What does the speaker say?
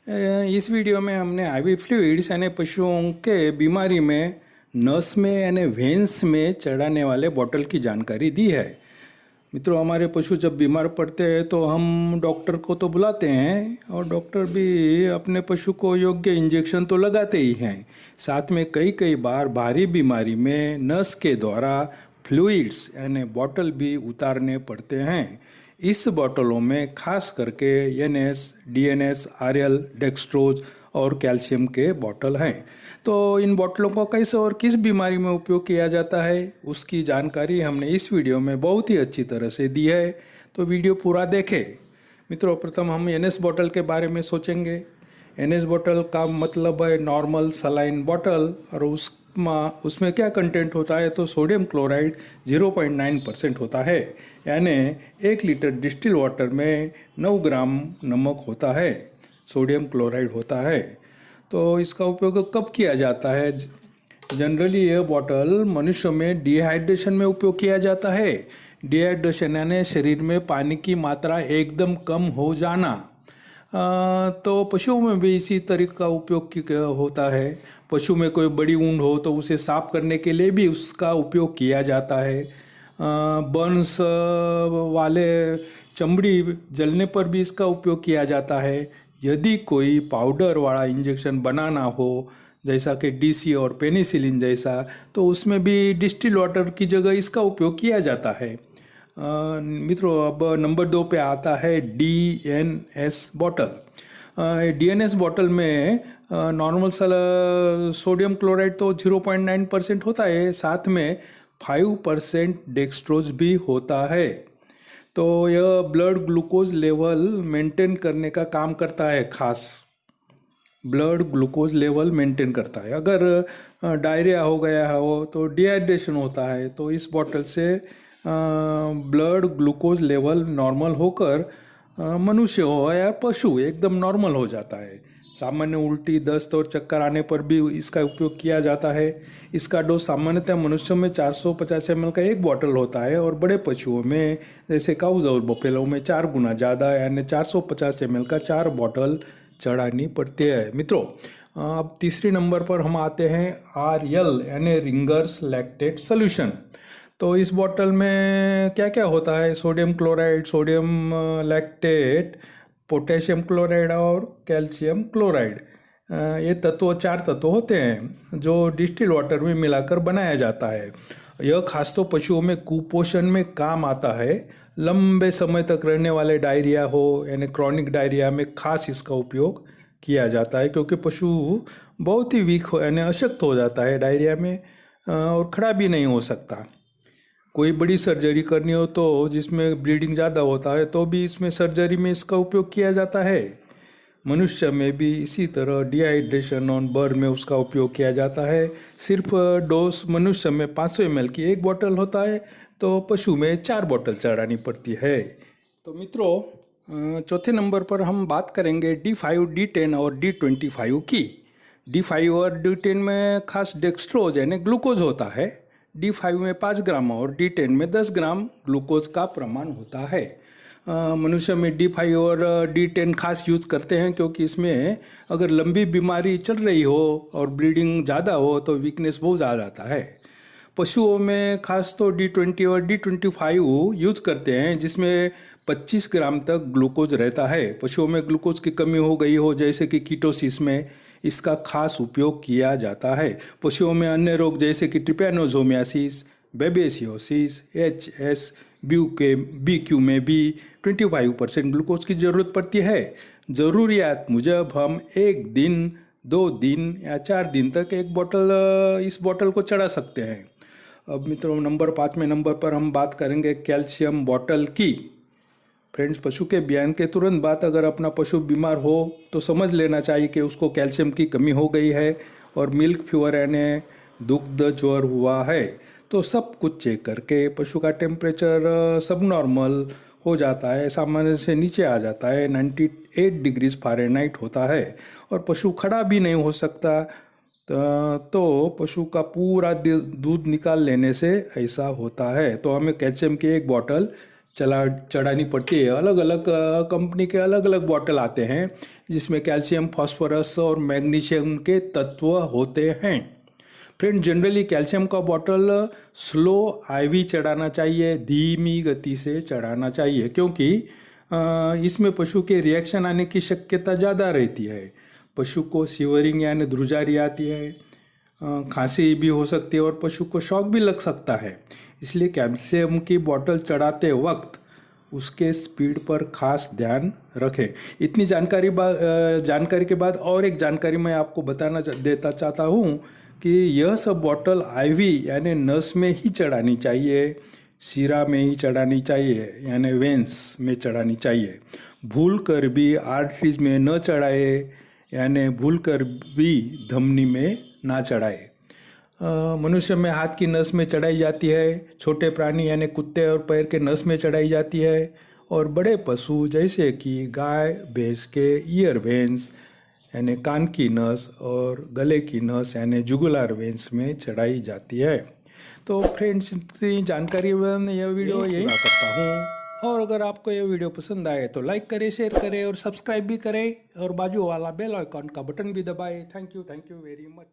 इस वीडियो में हमने आईवी फ्लूइड्स यानी पशुओं के बीमारी में नस में यानी वेंस में चढ़ाने वाले बोतल की जानकारी दी है। मित्रों, हमारे पशु जब बीमार पड़ते हैं तो हम डॉक्टर को तो बुलाते हैं और डॉक्टर भी अपने पशु को योग्य इंजेक्शन तो लगाते ही हैं। साथ में कई कई बार भारी बीमारी में नस के द्वारा फ्लूइड्स यानी बोतल भी उतारने पड़ते हैं। इस बोतलों में खास करके एनएस, डीएनएस, आरएल, डेक्सट्रोज और कैल्शियम के बोतल हैं। तो इन बोतलों को कैसे और किस बीमारी में उपयोग किया जाता है उसकी जानकारी हमने इस वीडियो में बहुत ही अच्छी तरह से दी है, तो वीडियो पूरा देखें। मित्रों, प्रथम हम एनएस बोतल के बारे में सोचेंगे। एनएस बोतल का मतलब है नॉर्मल सलाइन बोतल, और उसमें क्या कंटेंट होता है तो सोडियम क्लोराइड 0.9% होता है, यानी 1 लीटर डिस्टिल वाटर में 9 ग्राम नमक होता है, सोडियम क्लोराइड होता है। तो इसका उपयोग कब किया जाता है? जनरली यह बोतल मनुष्य में डिहाइड्रेशन में उपयोग किया जाता है। डिहाइड्रेशन यानी शरीर में पानी की मात्रा एकदम कम हो जाना। तो पशुओं में भी इसी तरह का उपयोग होता है। पशु में कोई बड़ी ऊंड हो तो उसे साफ करने के लिए भी उसका उपयोग किया जाता है। बर्न्स वाले चमड़ी जलने पर भी इसका उपयोग किया जाता है। यदि कोई पाउडर वाला इंजेक्शन बनाना हो, जैसा कि डीसी और पेनिसिलिन जैसा, तो उसमें भी डिस्टिल वाटर की जगह इसका उपयोग किया जाता है। मित्रों, अब नंबर 2 पे आता है डीएनएस बोतल। डीएनएस बोतल में नॉर्मल सोडियम क्लोराइड तो 0.9% होता है, साथ में 5% डेक्सट्रोज भी होता है। तो यह ब्लड ग्लूकोज लेवल मेंटेन करने का काम करता है, खास ब्लड ग्लूकोज लेवल मेंटेन करता है। अगर डायरिया हो गया हो तो डिहाइड्रेशन होता है, तो इस बोतल से ब्लड ग्लूकोज लेवल नॉर्मल होकर मनुष्य हो या पशु एकदम नॉर्मल हो जाता है। सामान्य उल्टी, दस्त और चक्कर आने पर भी इसका उपयोग किया जाता है। इसका डोज सामान्यतः मनुष्यों में 450 ml का एक बोतल होता है, और बड़े पशुओं में जैसे काउज और बफेलो में 4 गुना ज़्यादा यानी 450 ml का 4 बोतल चढ़ानी पड़ती है। मित्रों, अब तीसरी नंबर पर हम आते हैं आरएल यानी रिंगर्स लैक्टेट सोल्यूशन। तो इस बोतल में क्या क्या होता है? Sodium chloride, sodium lactate, potassium chloride और कैल्शियम क्लोराइड। ये तत्व 4 तत्व होते हैं जो डिस्टिल वाटर में मिलाकर बनाया जाता है। यह खास तो पशुओं में कुपोषण में काम आता है। लंबे समय तक रहने वाले डायरिया हो यानी क्रॉनिक डायरिया में खास इसका उपयोग किया जाता है, क्योंकि पशु बहुत ही वीक हो यानी अशक्त हो जाता है डायरिया में, और खड़ा भी नहीं हो सकता। कोई बड़ी सर्जरी करनी हो तो जिसमें ब्लीडिंग ज़्यादा होता है तो भी इसमें सर्जरी में इसका उपयोग किया जाता है। मनुष्य में भी इसी तरह डिहाइड्रेशन और बर्न में उसका उपयोग किया जाता है। सिर्फ डोज मनुष्य में 500 ml की एक बोतल होता है, तो पशु में 4 बोतल चढ़ानी पड़ती है। तो मित्रों, चौथे नंबर पर हम बात करेंगे D5, D10 और D25 की। D5 और D10 में खास डेक्सट्रोज यानी ग्लूकोज होता है। D5 में 5 ग्राम और D10 में 10 ग्राम ग्लूकोज का प्रमाण होता है। मनुष्य में D5 और D10 खास यूज करते हैं, क्योंकि इसमें अगर लंबी बीमारी चल रही हो और ब्लीडिंग ज़्यादा हो तो वीकनेस बहुत ज़्यादा आता है। पशुओं में खास तो D20 और D25 यूज करते हैं, जिसमें 25 ग्राम तक ग्लूकोज रहता है। पशुओं में ग्लूकोज की कमी हो गई हो, जैसे कि कीटोसिस में, इसका खास उपयोग किया जाता है। पशुओं में अन्य रोग जैसे कि ट्रिपैनोसोमियासिस, बेबेसियोसिस, HS, BQ में भी 25% ग्लूकोज की ज़रूरत पड़ती है। ज़रूरियात मुजब हम 1 दिन, 2 दिन या 4 दिन तक एक बोतल इस बोतल को चढ़ा सकते हैं। अब मित्रों, नंबर 5 में नंबर पर हम बात करेंगे कैल्शियम बोतल की। फ्रेंड्स, पशु के बयान के तुरंत बाद अगर अपना पशु बीमार हो तो समझ लेना चाहिए कि उसको कैल्शियम की कमी हो गई है और मिल्क फीवर यानी दुग्ध ज्वर हुआ है। तो सब कुछ चेक करके पशु का टेम्परेचर सब नॉर्मल हो जाता है, सामान्य से नीचे आ जाता है, 98 डिग्री फ़ारेनहाइट होता है, और पशु खड़ा भी नहीं हो सकता, तो पशु का पूरा दूध निकाल लेने से ऐसा होता है। तो हमें कैल्शियम की एक बोतल चढ़ानी पड़ती है। अलग अलग कंपनी के अलग अलग बॉटल आते हैं जिसमें कैल्शियम, फास्फोरस और मैग्नीशियम के तत्व होते हैं। फ्रेंड, जनरली कैल्शियम का बॉटल स्लो आईवी चढ़ाना चाहिए, धीमी गति से चढ़ाना चाहिए, क्योंकि इसमें पशु के रिएक्शन आने की शक्यता ज़्यादा रहती है। पशु को शिवरिंग यानी ध्रुजारी आती है, खांसी भी हो सकती है और पशु को शॉक भी लग सकता है। इसलिए कैल्शियम की बोतल चढ़ाते वक्त उसके स्पीड पर खास ध्यान रखें। इतनी जानकारी के बाद और एक जानकारी मैं आपको देता चाहता हूँ कि यह सब बॉटल आईवी यानी नस में ही चढ़ानी चाहिए, सीरा में ही चढ़ानी चाहिए यानी वेंस में चढ़ानी चाहिए। भूल कर भी आर्टरीज में न चढ़ाए यानी भूल कर भी धमनी में ना चढ़ाए। मनुष्य में हाथ की नस में चढ़ाई जाती है, छोटे प्राणी यानी कुत्ते और पैर के नस में चढ़ाई जाती है, और बड़े पशु जैसे कि गाय भैंस के ईयर वेंस यानी कान की नस और गले की नस यानी जुगुलार वेंस में चढ़ाई जाती है। तो फ्रेंड्स, इतनी जानकारी में यह वीडियो यही करता हूँ, और अगर आपको यह वीडियो पसंद आए तो लाइक करें, शेयर करें और सब्सक्राइब भी करें, और बाजू वाला बेल आइकॉन का बटन भी दबाएं। Thank you very much.